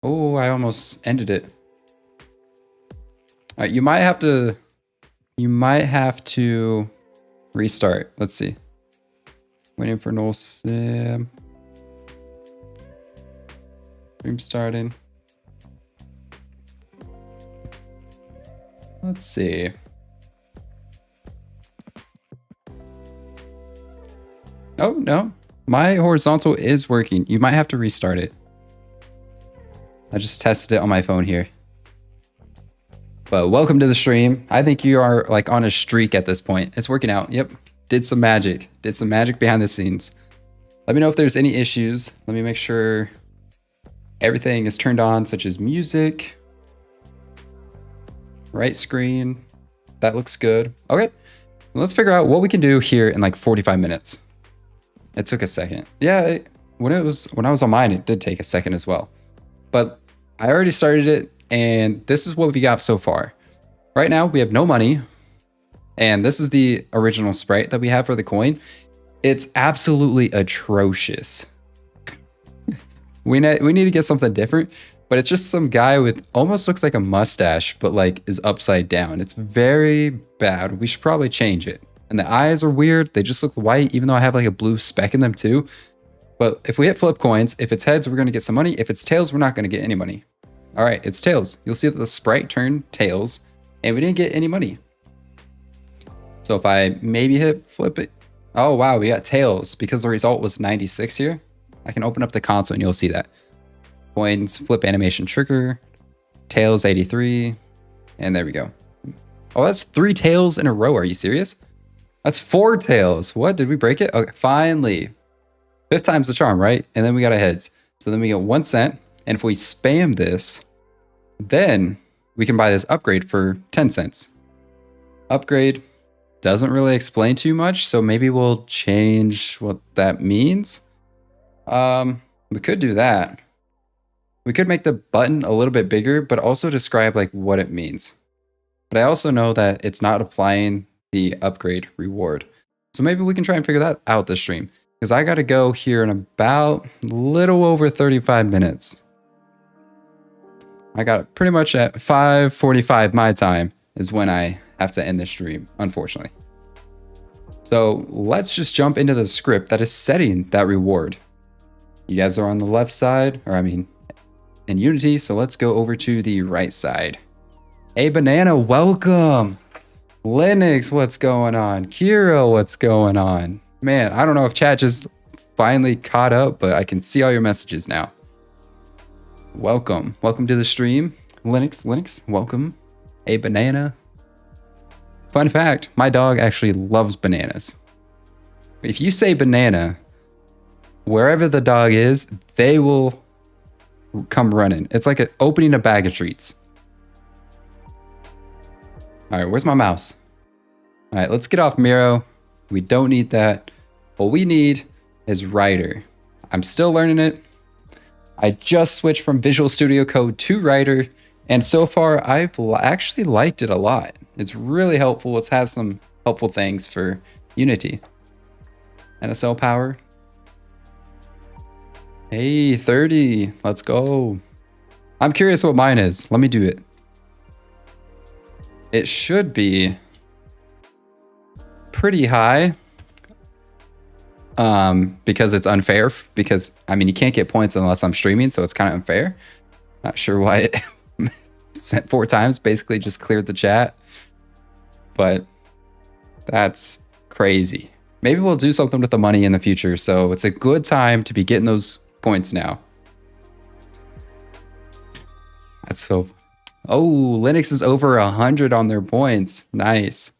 Oh, I almost ended it. All right, you might have to restart. Let's see. Waiting for NullSim. Stream starting. Let's see. Oh, no. My horizontal is working. You might have to restart it. I just tested it on my phone here. But welcome to the stream. I think you are like on a streak at this point. It's working out. Yep. Did some magic. Did some magic behind the scenes. Let me know if there's any issues. Let me make sure everything is turned on, such as music. Right screen. That looks good. Okay. Let's figure out what we can do here in like 45 minutes. It took a second. Yeah, when I was on mine, it did take a second as well. But I already started it, and this is what we got so far. Right now, we have no money, and this is the original sprite that we have for the coin. It's absolutely atrocious. we need to get something different, but it's just some guy with almost looks like a mustache, but like is upside down. It's very bad. We should probably change it. And the eyes are weird. They just look white, even though I have like a blue speck in them too. But if we hit flip coins, if it's heads, we're going to get some money. If it's tails, we're not going to get any money. All right, it's tails. You'll see that the sprite turned tails and we didn't get any money. So if I maybe hit flip it. Oh, wow, we got tails because the result was 96 here. I can open up the console and you'll see that. Coins, flip animation trigger, tails 83. And there we go. Oh, that's 3 tails in a row. Are you serious? That's 4 tails. What? Did we break it? Okay, finally. 5th time's the charm, right? And then we got a heads. So then we get 1 cent. And if we spam this, then we can buy this upgrade for 10 cents. Upgrade doesn't really explain too much. So maybe we'll change what that means. We could do that. We could make the button a little bit bigger, but also describe like what it means. But I also know that it's not applying the upgrade reward. So maybe we can try and figure that out this stream, because I got to go here in about a little over 35 minutes. I got it pretty much at 5:45 my time is when I have to end the stream, unfortunately. So let's just jump into the script that is setting that reward. You guys are on the left side, or I mean in Unity, so let's go over to the right side. Hey Banana, welcome. Linux, what's going on? Kiro, what's going on? Man, I don't know if chat just finally caught up, but I can see all your messages now. Welcome. Welcome to the stream. Linux, welcome. Hey, Banana. Fun fact, my dog actually loves bananas. If you say banana, wherever the dog is, they will come running. It's like opening a bag of treats. All right, where's my mouse? All right, let's get off Miro. We don't need that. What we need is Writer. I'm still learning it. I just switched from Visual Studio Code to Writer, and so far I've actually liked it a lot. It's really helpful. It has some helpful things for Unity. NSL power. Hey, 30. Let's go. I'm curious what mine is. Let me do it. It should be pretty high. Because it's unfair, because I mean you can't get points unless I'm streaming, so it's kind of unfair. Not sure why it sent 4 times, basically just cleared the chat. But that's crazy. Maybe we'll do something with the money in the future, so it's a good time to be getting those points now. That's so... Oh, Linux is over 100 on their points. Nice.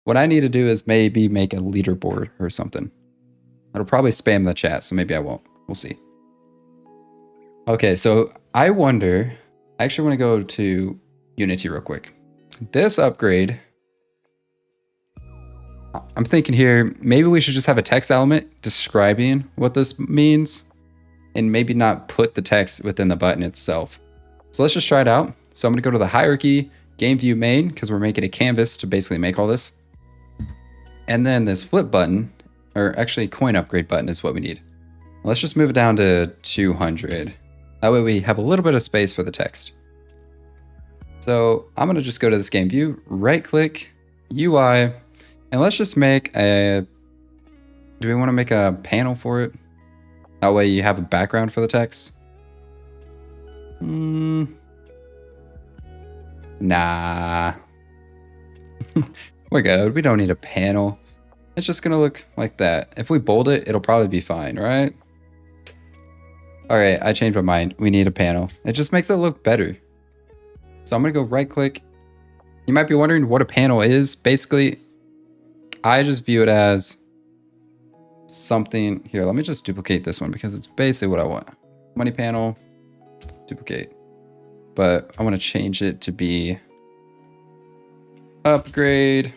What I need to do is maybe make a leaderboard or something. It'll probably spam the chat, so maybe I won't. We'll see. Okay, so I wonder... I actually want to go to Unity real quick. This upgrade... I'm thinking here, maybe we should just have a text element describing what this means, and maybe not put the text within the button itself. So let's just try it out. So I'm going to go to the hierarchy, game view main, because we're making a canvas to basically make all this. And then this flip button, or actually coin upgrade button is what we need. Let's just move it down to 200. That way we have a little bit of space for the text. So I'm gonna just go to this game view, right click, UI, and let's just make a, do we wanna make a panel for it? That way you have a background for the text. Nah. We're good, we don't need a panel. It's just gonna look like that. If we bold it, it'll probably be fine, right? All right, I changed my mind. We need a panel. It just makes it look better. So I'm gonna go right click. You might be wondering what a panel is. Basically, I just view it as something here. Let me just duplicate this one because it's basically what I want. Money panel, duplicate. But I want to change it to be upgrade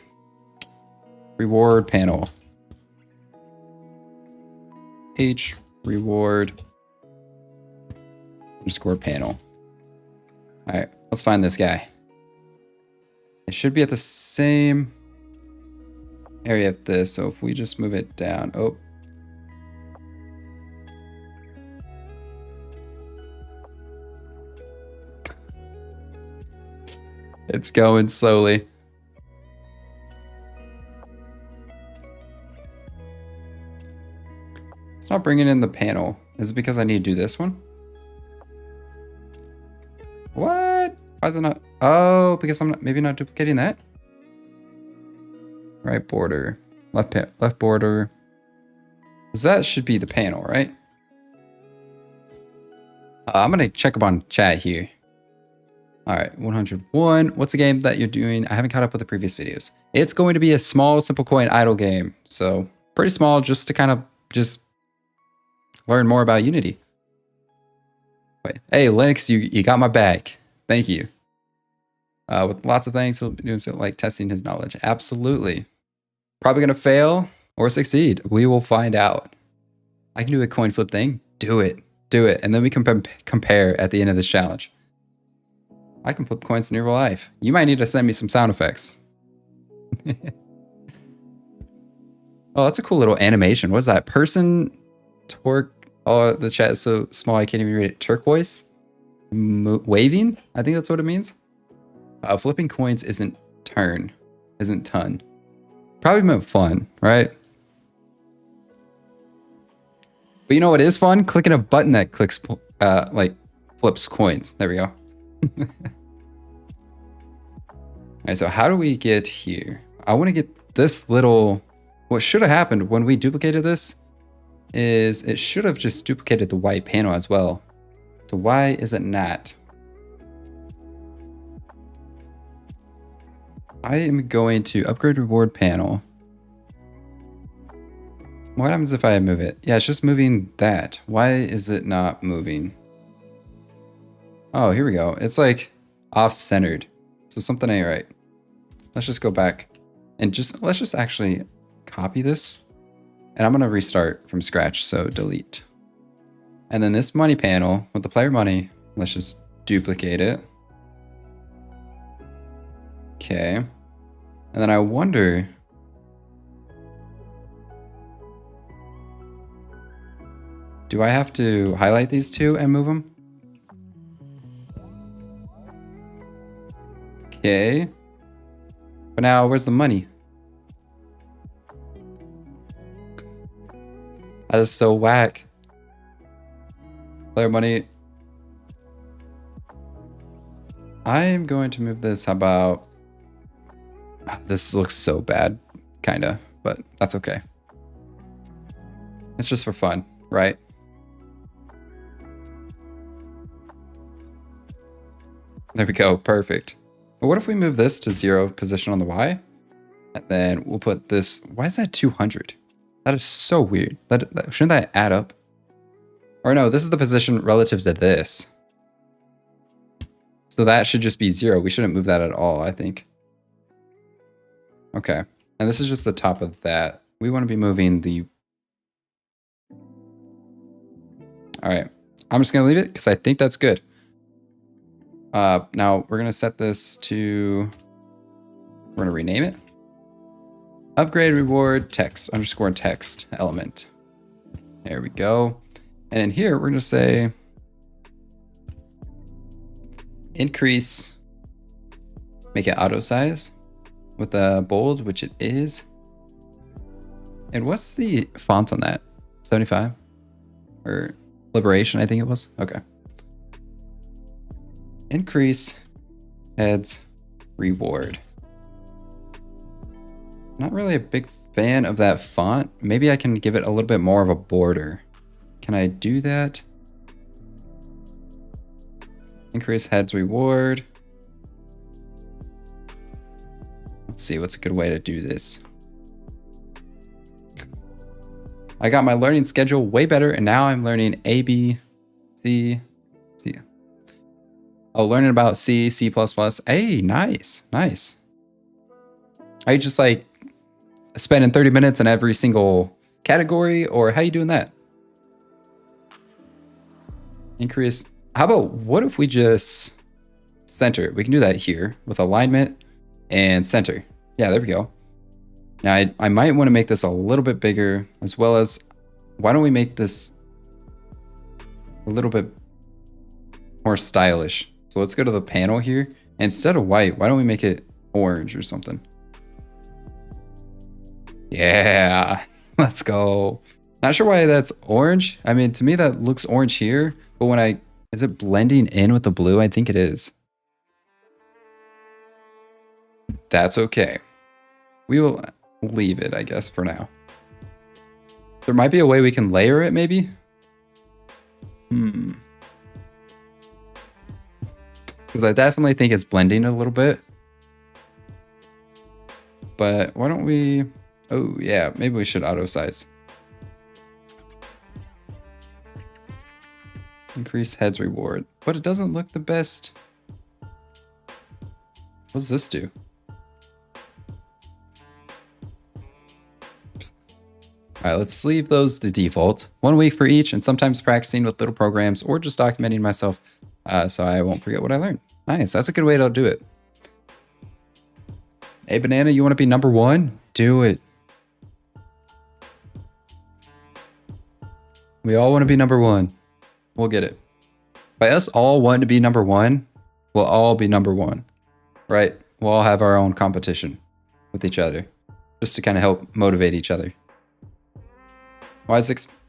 reward panel. H reward underscore panel. All right, let's find this guy. It should be at the same area of this. So if we just move it down, oh. It's going slowly. It's not bringing in the panel. Is it because I need to do this one? What? Why is it not? Oh, because I'm maybe not duplicating that. Right border, left border. Because that should be the panel, right? I'm gonna check up on chat here. All right, 101. What's the game that you're doing? I haven't caught up with the previous videos. It's going to be a small, simple coin idle game. So pretty small, just to kind of just learn more about Unity. Wait, hey, Linux, you got my back. Thank you. With lots of things, he'll be doing something like testing his knowledge. Absolutely. Probably going to fail or succeed. We will find out. I can do a coin flip thing. Do it. Do it. And then we can compare at the end of this challenge. I can flip coins in real life. You might need to send me some sound effects. Oh, that's a cool little animation. What's that? Person, torque. Oh, the chat is so small I can't even read it. Turquoise? Waving? I think that's what it means. Flipping coins isn't ton. Probably meant fun, right? But you know what is fun? Clicking a button that clicks, like, flips coins. There we go. Alright, so how do we get here? I want to get this little... What should have happened when we duplicated this is it should have just duplicated the white panel as well. So why is it not? I am going to upgrade reward panel. What happens if I move it? Yeah, it's just moving that. Why is it not moving? Oh, here we go. It's like off-centered. So something ain't right. Let's just go back and let's just actually copy this. And I'm gonna restart from scratch, so delete. And then this money panel with the player money, let's just duplicate it. Okay. And then I wonder, do I have to highlight these two and move them? Okay. But now, where's the money? That is so whack. Player money. I am going to move this. How about... This looks so bad, kinda, but that's okay. It's just for fun, right? There we go, perfect. But what if we move this to 0 position on the Y? And then we'll put this, why is that 200? That is so weird. Shouldn't that add up? Or no, this is the position relative to this. So that should just be 0. We shouldn't move that at all, I think. Okay, and this is just the top of that. We want to be moving the... All right, I'm just gonna leave it because I think that's good. Now we're gonna set this to... We're gonna rename it. Upgrade reward text underscore text element. There we go. And in here, we're gonna say Increase, make it auto size with a bold, which it is. And what's the font on that? 75 or Liberation, I think it was. Okay. Increase heads reward. Not really a big fan of that font. Maybe I can give it a little bit more of a border. Can I do that? Increase heads reward. Let's see what's a good way to do this. I got my learning schedule way better, and now I'm learning A, B, C, C. Oh, learning about C, C++. Hey, nice, nice. Are you just like spending 30 minutes in every single category, or how you doing that? Increase. How about, what if we just center? We can do that here with alignment and center. Yeah, there we go. Now, I might want to make this a little bit bigger, as well as, why don't we make this a little bit more stylish? So let's go to the panel here. Instead of white, why don't we make it orange or something? Yeah, let's go. Not sure why that's orange. I mean, to me, that looks orange here, but when is it blending in with the blue? I think it is. That's okay. We will leave it, I guess, for now. There might be a way we can layer it, maybe? Because I definitely think it's blending a little bit. But why don't we... Oh, yeah, maybe we should auto size. Increase heads reward. But it doesn't look the best. What does this do? All right, let's leave those to default. 1 week for each, and sometimes practicing with little programs or just documenting myself so I won't forget what I learned. Nice, that's a good way to do it. Hey, Banana, you want to be number 1? Do it. We all want to be number 1. We'll get it. By us all wanting to be number 1, we'll all be number 1, right? We'll all have our own competition with each other just to kind of help motivate each other.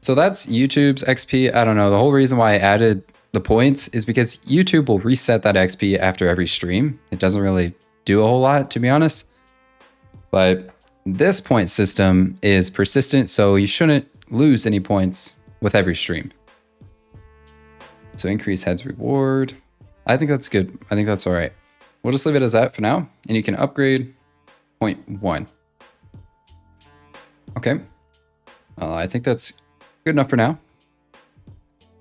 So that's YouTube's XP. I don't know. The whole reason why I added the points is because YouTube will reset that XP after every stream. It doesn't really do a whole lot, to be honest. But this point system is persistent, so you shouldn't lose any points with every stream. So increase heads reward. I think that's good. I think that's all right. We'll just leave it as that for now, and you can upgrade 0.1. Okay. I think that's good enough for now.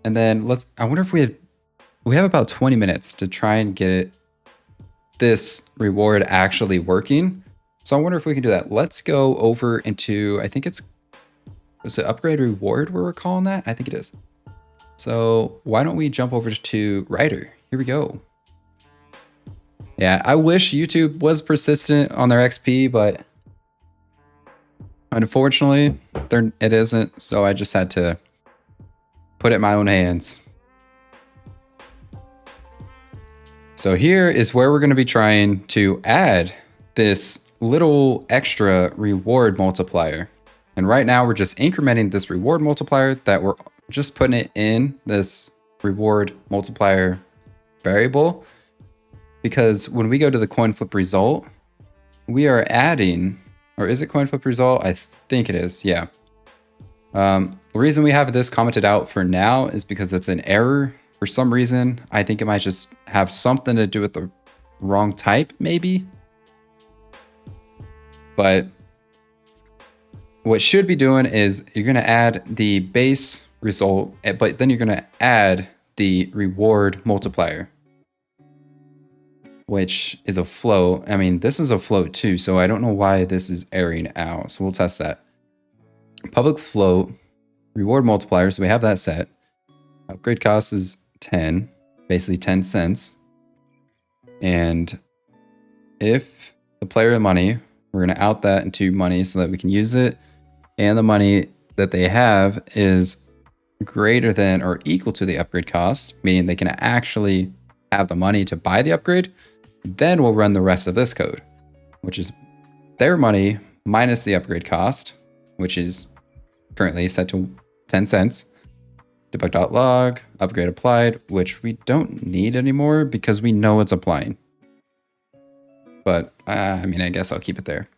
And then I wonder if we have about 20 minutes to try and get this reward actually working. So I wonder if we can do that. Let's go over into, I think was it upgrade reward we're calling that? I think it is. So why don't we jump over to writer? Here we go. Yeah, I wish YouTube was persistent on their XP, but unfortunately, it isn't, so I just had to put it in my own hands. So here is where we're going to be trying to add this little extra reward multiplier. And right now we're just incrementing this reward multiplier that we're just putting it in this reward multiplier variable. Because when we go to the coin flip result, we are adding... Or is it coin flip result? I think it is, yeah. The reason we have this commented out for now is because it's an error. For some reason, I think it might just have something to do with the wrong type, maybe. But what should be doing is you're gonna add the base result, but then you're gonna add the reward multiplier, which is a float. I mean, this is a float too, so I don't know why this is erroring out. So we'll test that. Public float, reward multiplier, so we have that set. Upgrade cost is 10, basically 10 cents. And if the player money, we're gonna out that into money so that we can use it. And the money that they have is greater than or equal to the upgrade cost, meaning they can actually have the money to buy the upgrade, then we'll run the rest of this code, which is their money minus the upgrade cost, which is currently set to 10 cents. Debug.log, upgrade applied, which we don't need anymore because we know it's applying. But I mean, I guess I'll keep it there.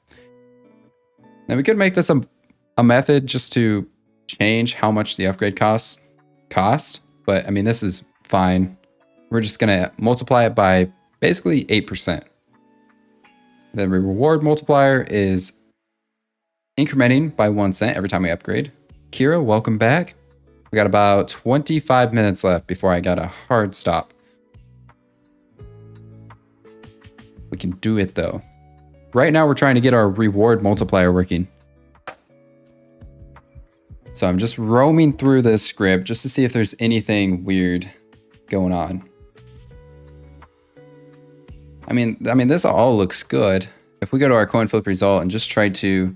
Now we could make this a method just to change how much the upgrade cost, but I mean, this is fine. We're just gonna multiply it by basically 8%. The reward multiplier is incrementing by 1 cent every time we upgrade. Kira, welcome back. We got about 25 minutes left before I got a hard stop. We can do it though. Right now we're trying to get our reward multiplier working. So I'm just roaming through this script just to see if there's anything weird going on. I mean, this all looks good. If we go to our coin flip result and just try to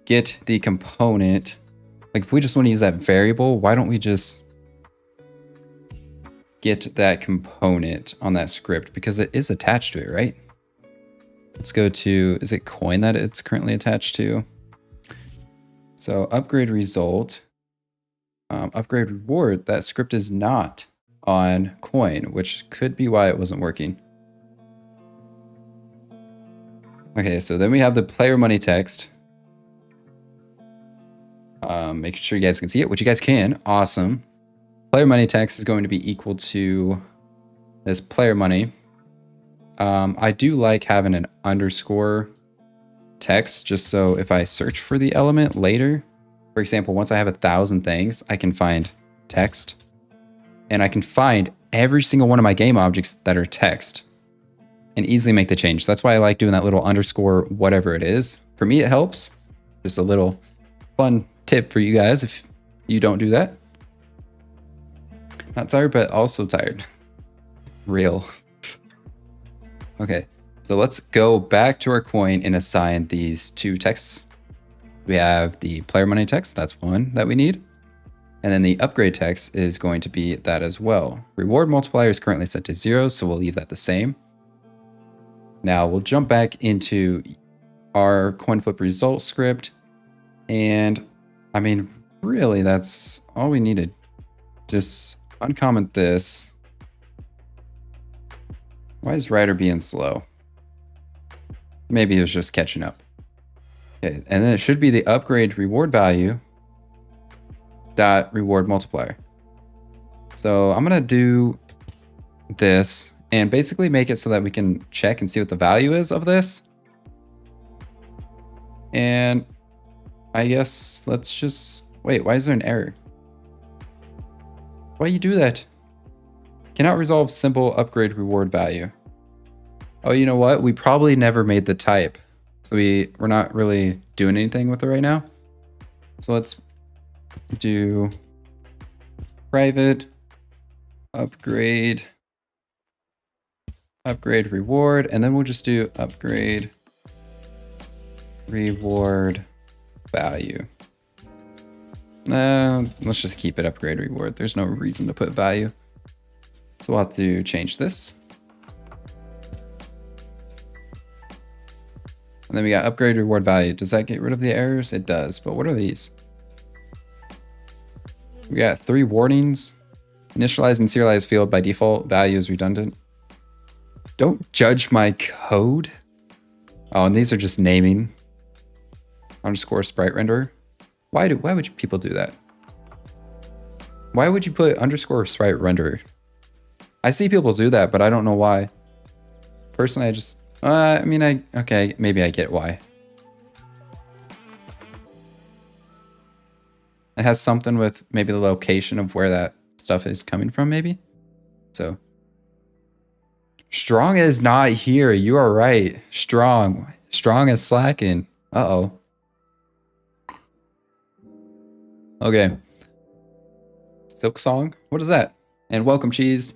get the component, like if we just want to use that variable, why don't we just get that component on that script? Because it is attached to it, right? Let's go to, is it coin that it's currently attached to? So upgrade result, upgrade reward, that script is not on coin, which could be why it wasn't working. Okay, so then we have the player money text. Making sure you guys can see it, which you guys can. Awesome. Player money text is going to be equal to this player money. I do like having an underscore text just so if I search for the element later, for example, once I have 1,000 things, I can find text and I can find every single one of my game objects that are text and easily make the change. That's why I like doing that little underscore, whatever it is. For me, it helps. Just a little fun tip for you guys if you don't do that. Not tired, but also tired. Real. Okay, so let's go back to our coin and assign these two texts. We have the player money text, that's one that we need. And then the upgrade text is going to be that as well. Reward multiplier is currently set to 0, so we'll leave that the same. Now we'll jump back into our coin flip result script. And I mean, really, that's all we needed. Just uncomment this. Why is Ryder being slow? Maybe it was just catching up. Okay, and then it should be the upgrade reward value dot reward multiplier. So I'm gonna do this and basically make it so that we can check and see what the value is of this. And I guess let's just, wait, why is there an error? Why you do that? Cannot resolve simple upgrade reward value. Oh, you know what? We probably never made the type. So we're not really doing anything with it right now. So let's do private upgrade reward, and then we'll just do upgrade reward value. Let's just keep it upgrade reward. There's no reason to put value. So we'll have to change this. And then we got upgrade reward value. Does that get rid of the errors? It does, but what are these? We got 3 warnings. Initialize and serialize field by default. Value is redundant. Don't judge my code. Oh, and these are just naming. Underscore sprite renderer. Why would people do that? Why would you put underscore sprite renderer? I see people do that, but I don't know why. Personally, I just, okay, maybe I get why. It has something with maybe the location of where that stuff is coming from, maybe. So, Strong is not here. You are right. Strong is slacking. Uh-oh. Okay. Silk Song. What is that? And welcome, Cheese.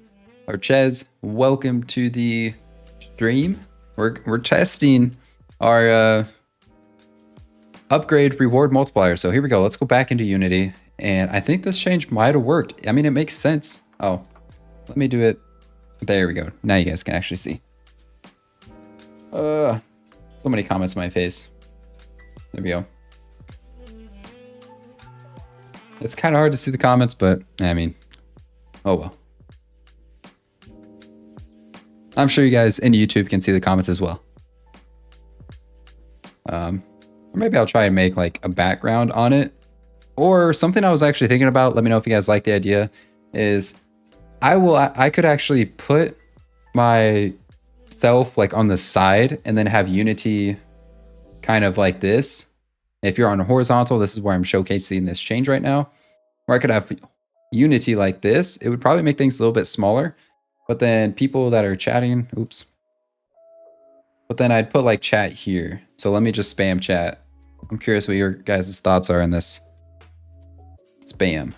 Or Chez. Welcome to the stream. We're testing our upgrade reward multiplier. So here we go. Let's go back into Unity. And I think this change might have worked. I mean, it makes sense. Oh, let me do it There we go. Now you guys can actually see. So many comments in my face. There we go. It's kind of hard to see the comments, but I mean, oh well. I'm sure you guys in YouTube can see the comments as well. Or maybe I'll try and make like a background on it. Or something I was actually thinking about, let me know if you guys like the idea, is I could actually put myself like on the side and then have Unity kind of like this. If you're on a horizontal, this is where I'm showcasing this change right now. Or I could have Unity like this. It would probably make things a little bit smaller. But then people that are chatting, oops. But then I'd put like chat here. So let me just spam chat. I'm curious what your guys' thoughts are on this. Spam.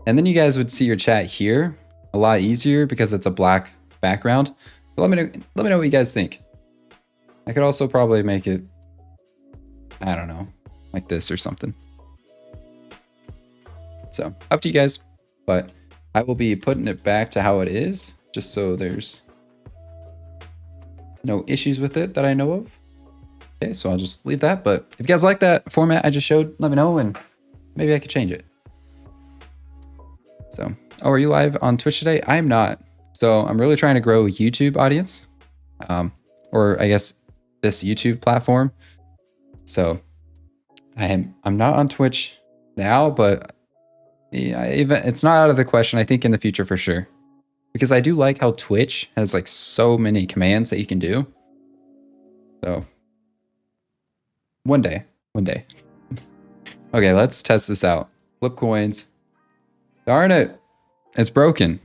And then you guys would see your chat here a lot easier because it's a black background. But let me know what you guys think. I could also probably make it, I don't know, like this or something. So up to you guys, but I will be putting it back to how it is, just so there's no issues with it that I know of. Okay, so I'll just leave that. But if you guys like that format I just showed, let me know and maybe I could change it. So, oh, are you live on Twitch today? I'm not. So I'm really trying to grow a YouTube audience, or I guess this YouTube platform. So I'm not on Twitch now, but yeah, it's not out of the question. I think in the future for sure, because I do like how Twitch has like so many commands that you can do. So one day. Okay, let's test this out. Flip coins. Darn it. It's broken.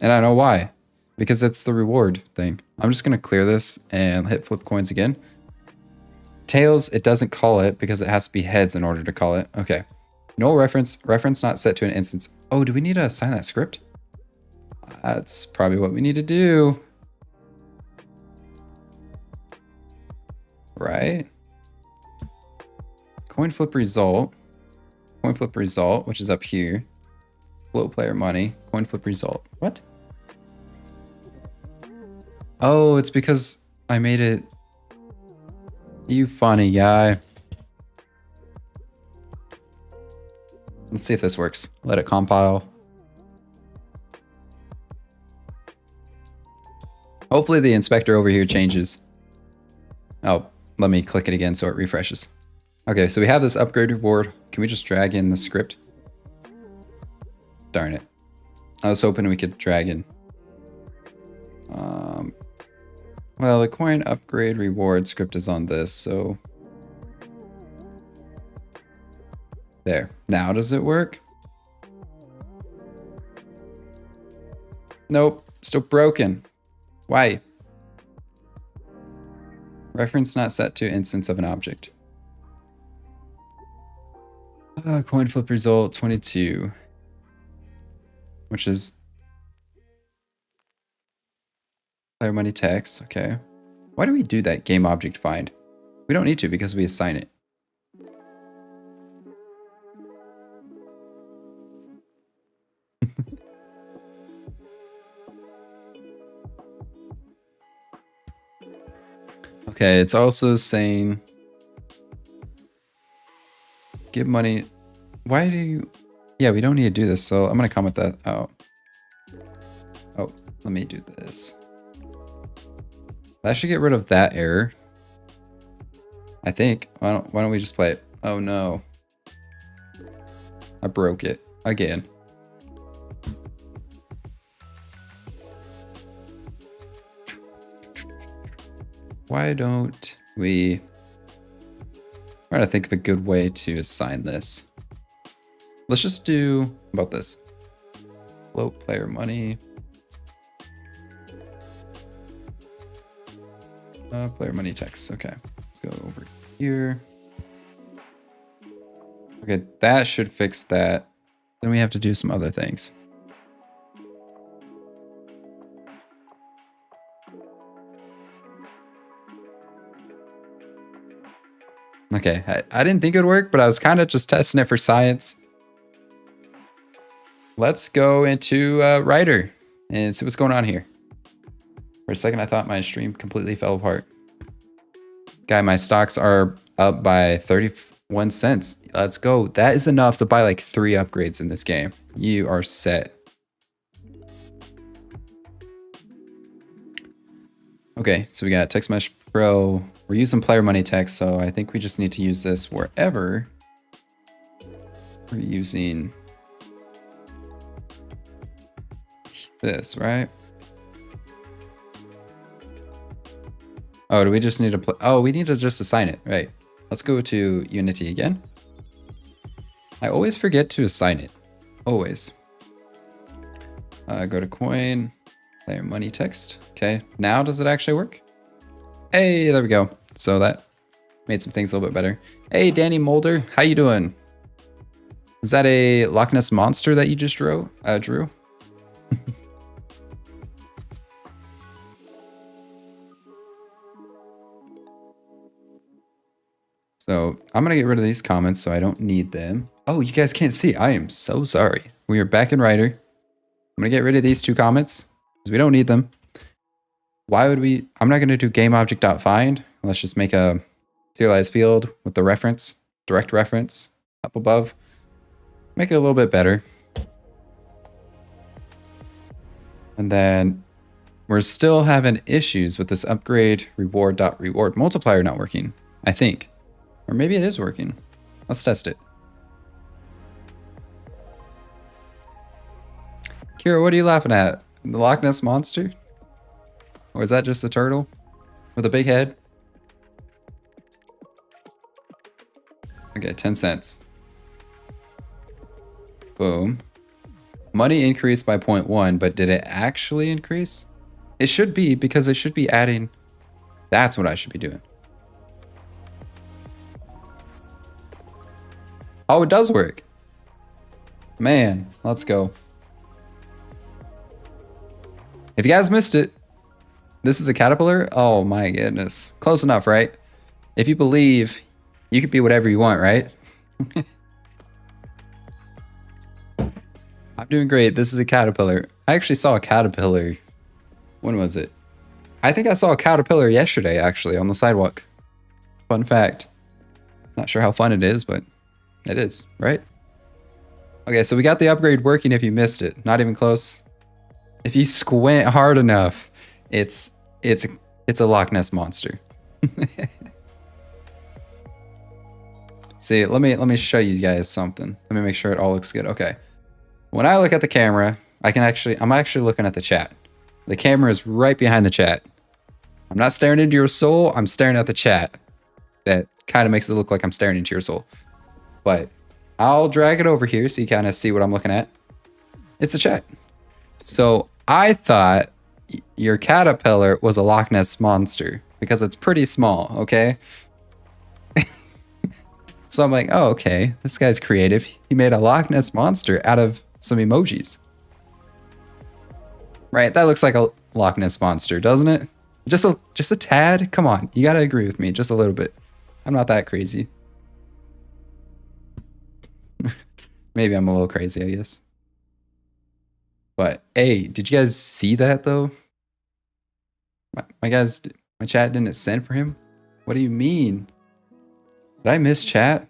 And I know why. Because it's the reward thing. I'm just going to clear this and hit flip coins again. Tails, it doesn't call it because it has to be heads in order to call it. Okay. Null reference not set to an instance. Oh, do we need to assign that script? That's probably what we need to do. Right? Coin flip result, which is up here. Float player money, coin flip result. What? Oh, it's because I made it. You funny guy. Let's see if this works. Let it compile. Hopefully the inspector over here changes. Oh, let me click it again so it refreshes. Okay, so we have this upgrade reward. Can we just drag in the script? Darn it. I was hoping we could drag in. Well, the coin upgrade reward script is on this, so. There. Now does it work? Nope. Still broken. Why? Reference not set to instance of an object. Coin flip result 22. Which is player money text. Okay. Why do we do that game object find? We don't need to because we assign it. Okay, it's also saying give money. Why do you? Yeah, we don't need to do this, so I'm gonna comment that out. Oh, let me do this. That should get rid of that error. I think. Why don't we just play it? Oh no. I broke it again. Why don't we try to think of a good way to assign this? Let's just do, how about this? Float player money. Player money text. Okay, let's go over here. Okay, that should fix that. Then we have to do some other things. Okay, I didn't think it would work, but I was kind of just testing it for science. let's go into Writer and see what's going on here. For a second, I thought my stream completely fell apart. Guy, my stocks are up by 31 cents. Let's go. That is enough to buy like 3 upgrades in this game. You are set. Okay, so we got Text Mesh Pro. We're using player money text, so I think we just need to use this wherever we're using this, right? Oh, do we just need to oh, we need to just assign it, right? Let's go to Unity again. I always forget to assign it, always. Go to coin, player money text. Okay, now does it actually work? Hey, there we go. So that made some things a little bit better. Hey, Danny Mulder, how you doing? Is that a Loch Ness monster that you just drew? So I'm gonna get rid of these comments so I don't need them. Oh, you guys can't see. I am so sorry. We are back in Writer. I'm gonna get rid of these 2 comments because we don't need them. Why would we? I'm not gonna do GameObject.find. Let's just make a serialized field with the reference, direct reference up above. Make it a little bit better. And then we're still having issues with this upgrade reward.reward multiplier not working, I think. Or maybe it is working. Let's test it. Kira, what are you laughing at? The Loch Ness monster? Or is that just a turtle with a big head? Okay, 10 cents. Boom. Money increased by 0.1, but did it actually increase? It should be, because it should be adding. That's what I should be doing. Oh, it does work. Man, let's go. If you guys missed it, this is a caterpillar. Oh my goodness. Close enough, right? If you believe, you could be whatever you want, right? I'm doing great. This is a caterpillar. I actually saw a caterpillar. When was it? I think I saw a caterpillar yesterday, actually, on the sidewalk. Fun fact. Not sure how fun it is, but it is, right? Okay, so we got the upgrade working if you missed it. Not even close. If you squint hard enough, it's a Loch Ness monster. See, let me show you guys something. Let me make sure it all looks good. Okay. When I look at the camera, I'm actually looking at the chat. The camera is right behind the chat. I'm not staring into your soul, I'm staring at the chat. That kind of makes it look like I'm staring into your soul. But I'll drag it over here so you kind of see what I'm looking at. It's a chat. So I thought your caterpillar was a Loch Ness monster because it's pretty small, okay? So I'm like, oh, okay, this guy's creative. He made a Loch Ness monster out of some emojis. Right, that looks like a Loch Ness monster, doesn't it? Just a tad? Come on, you gotta agree with me just a little bit. I'm not that crazy. Maybe I'm a little crazy, I guess. But hey, did you guys see that though? My chat didn't send for him? What do you mean? Did I miss chat?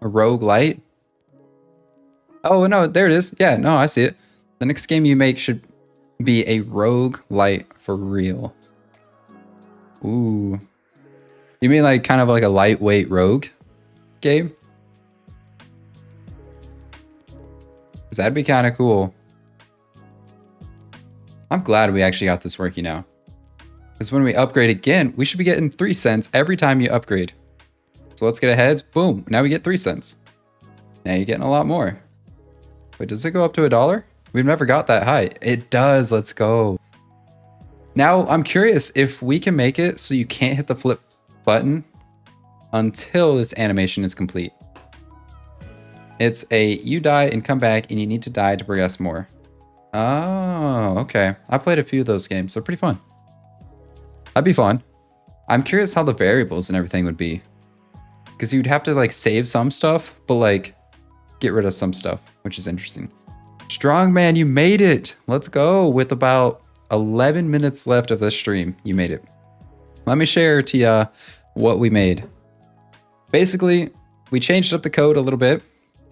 A rogue light? Oh no, there it is. Yeah, no, I see it. The next game you make should be a rogue light for real. Ooh. You mean like kind of like a lightweight rogue game? Cause that'd be kind of cool. I'm glad we actually got this working now. Because when we upgrade again, we should be getting 3 cents every time you upgrade. So let's get a heads. Boom. Now we get 3 cents. Now you're getting a lot more. Wait, does it go up to $1? We've never got that high. It does. Let's go. Now I'm curious if we can make it so you can't hit the flip button until this animation is complete. It's a you die and come back and you need to die to progress more. Oh, okay. I played a few of those games. They're pretty fun. That'd be fun. I'm curious how the variables and everything would be. because you'd have to like save some stuff, but like get rid of some stuff, which is interesting. Strongman, you made it. Let's go. With about 11 minutes left of the stream, you made it. Let me share to you what we made. Basically, we changed up the code a little bit,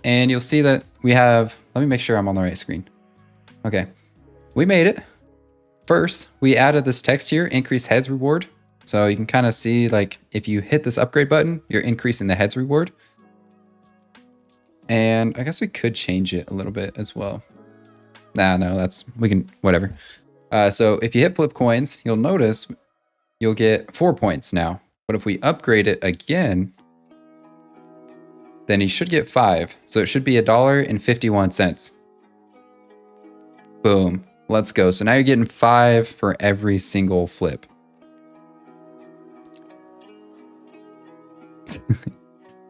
and you'll see that we have, let me make sure I'm on the right screen. Okay, we made it. First, we added this text here, increase heads reward. So you can kind of see like if you hit this upgrade button, you're increasing the heads reward. And I guess we could change it a little bit as well. Nah, no, we can, whatever. So if you hit flip coins, you'll notice you'll get 4 points now. But if we upgrade it again, then you should get 5. So it should be $1.51. Boom. Let's go. So now you're getting 5 for every single flip.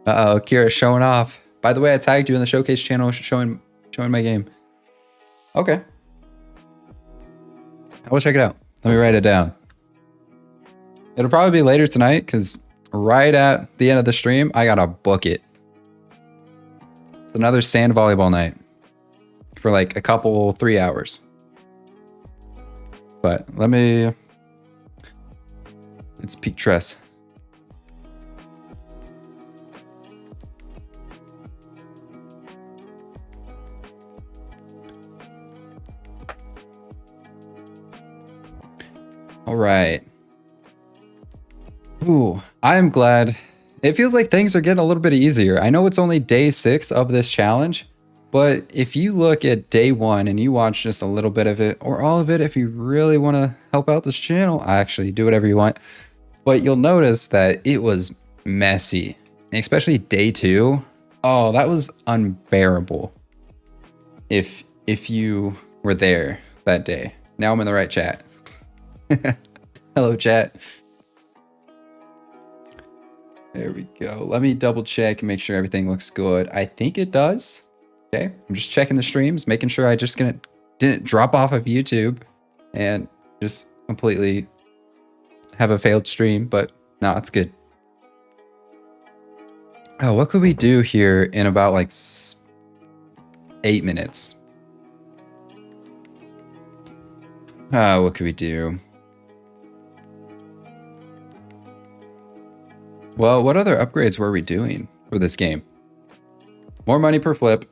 Uh-oh, Kira's showing off. By the way, I tagged you in the showcase channel showing my game. Okay. I will check it out. Let me write it down. It'll probably be later tonight because right at the end of the stream, I gotta book it. It's another sand volleyball night for like a couple, 3 hours. But let me, it's peak tress. All right. Ooh, I am glad. It feels like things are getting a little bit easier. I know it's only day 6 of this challenge, but if you look at day 1 and you watch just a little bit of it or all of it, if you really want to help out this channel, actually do whatever you want. But you'll notice that it was messy, and especially day 2. Oh, that was unbearable. If you were there that day. Now I'm in the right chat. Hello, chat. There we go. Let me double check and make sure everything looks good. I think it does. Okay. I'm just checking the streams, making sure I just didn't drop off of YouTube and just completely have a failed stream, but no, it's good. Oh, what could we do here in about like 8 minutes? What could we do? Well, what other upgrades were we doing for this game? More money per flip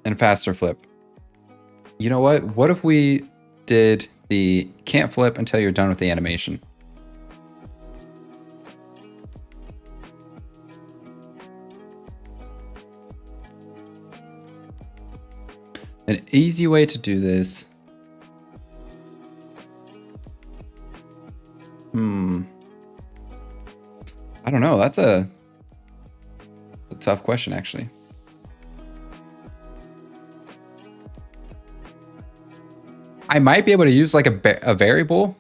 and faster flip. You know what? What if we did the can't flip until you're done with the animation? An easy way to do this. I don't know. That's a tough question, actually. I might be able to use like a variable,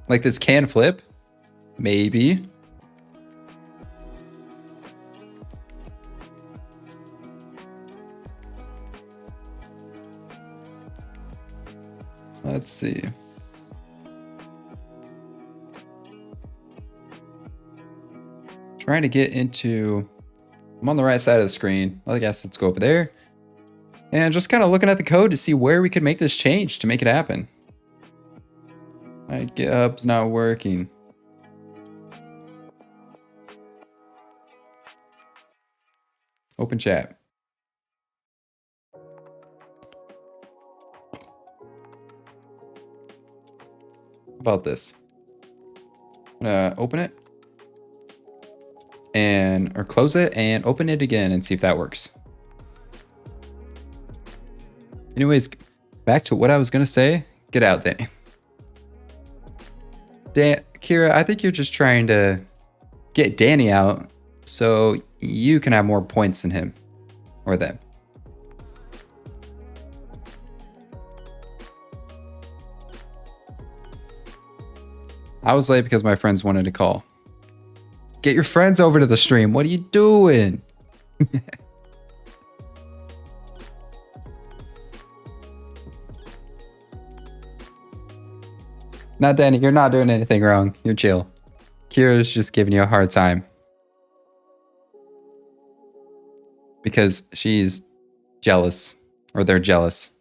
like this can flip, maybe. Let's see. Trying to get into, I'm on the right side of the screen. I guess let's go over there. And just kind of looking at the code to see where we could make this change to make it happen. My GitHub's not working. Open chat. How about this? I'm gonna open it. Or close it and open it again and see if that works. Anyways, back to what I was gonna say. Get out, Danny. Kira, I think you're just trying to get Danny out so you can have more points than him or them. I was late because my friends wanted to call. Get your friends over to the stream. What are you doing? Not Danny, you're not doing anything wrong. You're chill. Kira's just giving you a hard time. because she's jealous, or they're jealous.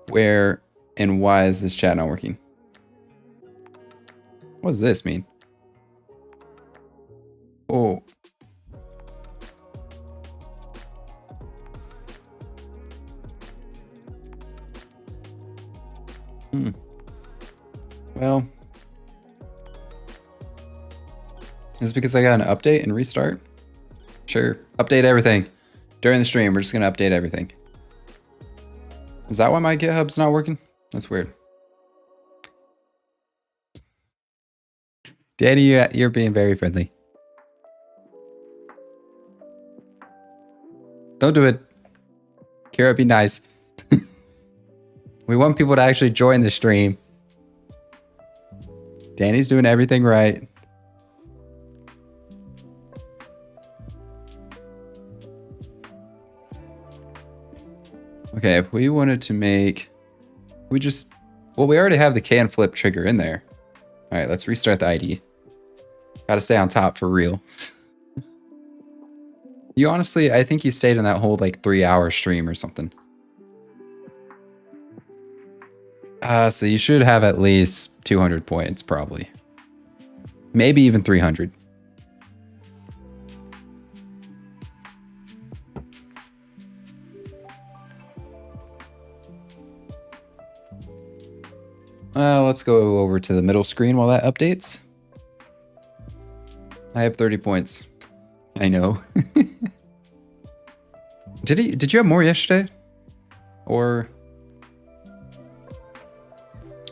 Where and why is this chat not working? What does this mean? Oh. Well, is it because I got an update and restart? Sure, update everything. During the stream, we're just gonna update everything. Is that why my GitHub's not working? That's weird. Danny, you're being very friendly. Don't do it. Kira, be nice. We want people to actually join the stream. Danny's doing everything right. Okay, if we wanted to make... we already have the can flip trigger in there. All right, let's restart the ID. Gotta stay on top for real. You honestly, I think you stayed in that whole like 3-hour stream or something. So you should have at least 200 points, probably. Maybe even 300. Let's go over to the middle screen while that updates. I have 30 points. I know. Did you have more yesterday? Or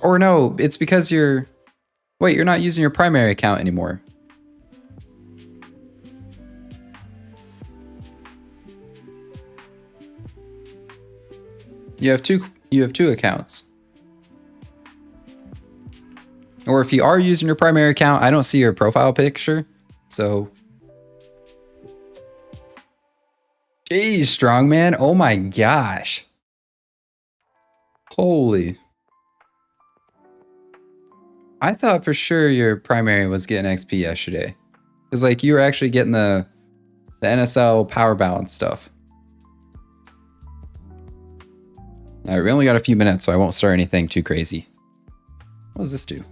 no, it's because you're not using your primary account anymore. You have two accounts. Or if you are using your primary account, I don't see your profile picture. So geez, strongman. Oh my gosh. Holy. I thought for sure your primary was getting XP yesterday. Because like you were actually getting the NSL power balance stuff. All right, we only got a few minutes, so I won't start anything too crazy. What does this do?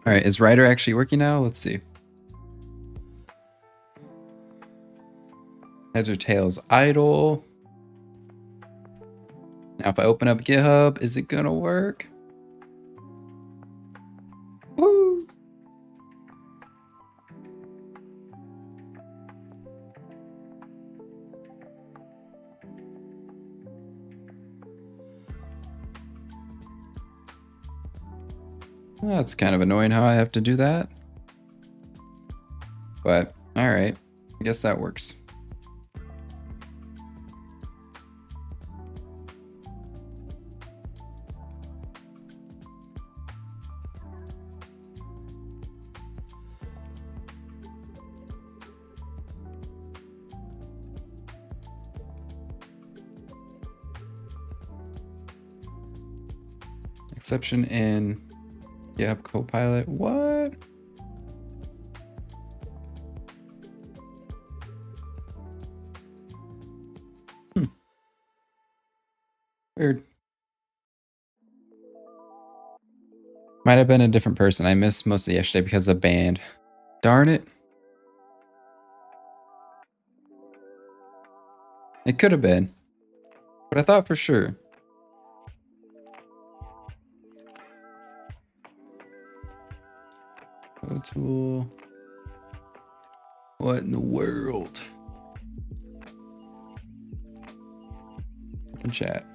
All right, is Ryder actually working now? Let's see. Heads or tails idle. Now if I open up GitHub, is it gonna work? Woo! That's kind of annoying how I have to do that. But, all right. I guess that works. Exception in GitHub Copilot. What? Weird. Might have been a different person. I missed most of yesterday because of the band. Darn it. It could have been. But I thought for sure. Go tool. What in the world? Open chat.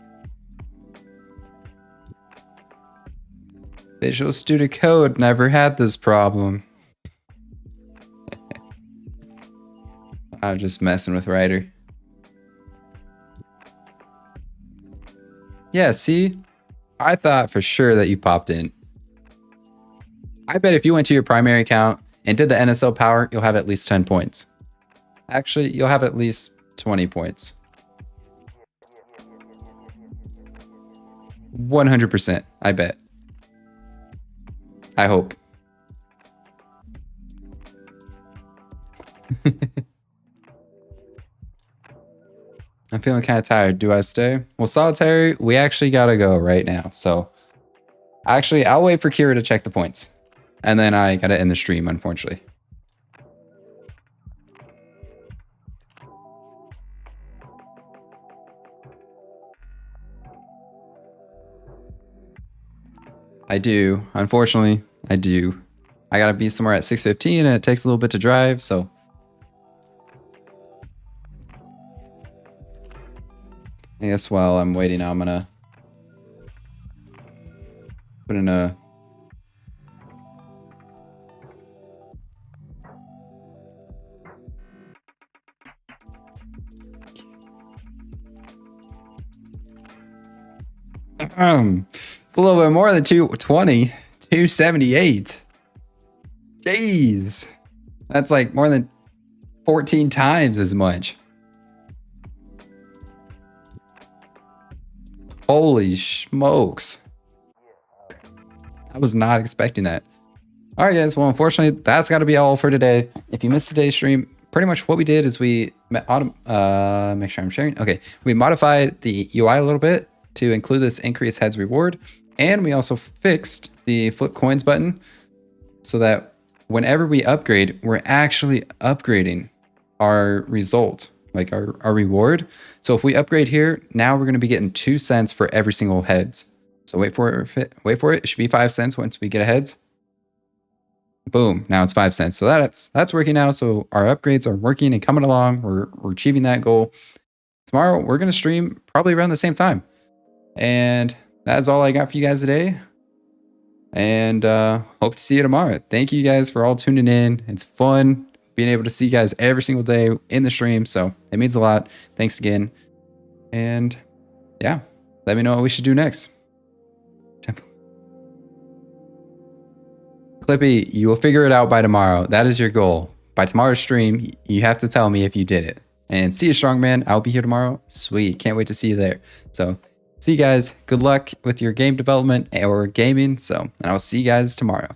Visual Studio Code never had this problem. I'm just messing with Ryder. Yeah, see? I thought for sure that you popped in. I bet if you went to your primary account and did the NSL power, you'll have at least 10 points. Actually, you'll have at least 20 points. 100%. I bet. I hope. I'm feeling kind of tired. Do I stay? Well, Solitary, we actually got to go right now. So actually, I'll wait for Kira to check the points. And then I got to end the stream, unfortunately. I do. Unfortunately, I do. I got to be somewhere at 6:15 and it takes a little bit to drive. So I guess while I'm waiting, I'm going to put in a... It's a little bit more than 220. 278. Jeez. That's like more than 14 times as much. Holy smokes. I was not expecting that. All right, guys. Well, unfortunately, that's got to be all for today. If you missed today's stream, pretty much what we did is we make sure I'm sharing. Okay. We modified the UI a little bit to include this increase heads reward. And we also fixed the flip coins button so that whenever we upgrade, we're actually upgrading our result, like our reward. So if we upgrade here, now we're going to be getting 2 cents for every single heads. So wait for it. It should be 5 cents once we get a heads. Boom. Now it's 5 cents. So that's working now. So our upgrades are working and coming along. We're achieving that goal. Tomorrow, we're going to stream probably around the same time. And that's all I got for you guys today. And hope to see you tomorrow. Thank you guys for all tuning in. It's fun being able to see you guys every single day in the stream. So it means a lot. Thanks again. And yeah, let me know what we should do next. Clippy, you will figure it out by tomorrow. That is your goal. By tomorrow's stream, you have to tell me if you did it. And see you, strongman. I'll be here tomorrow. Sweet. Can't wait to see you there. So see you guys. Good luck with your game development or gaming. So, and I'll see you guys tomorrow.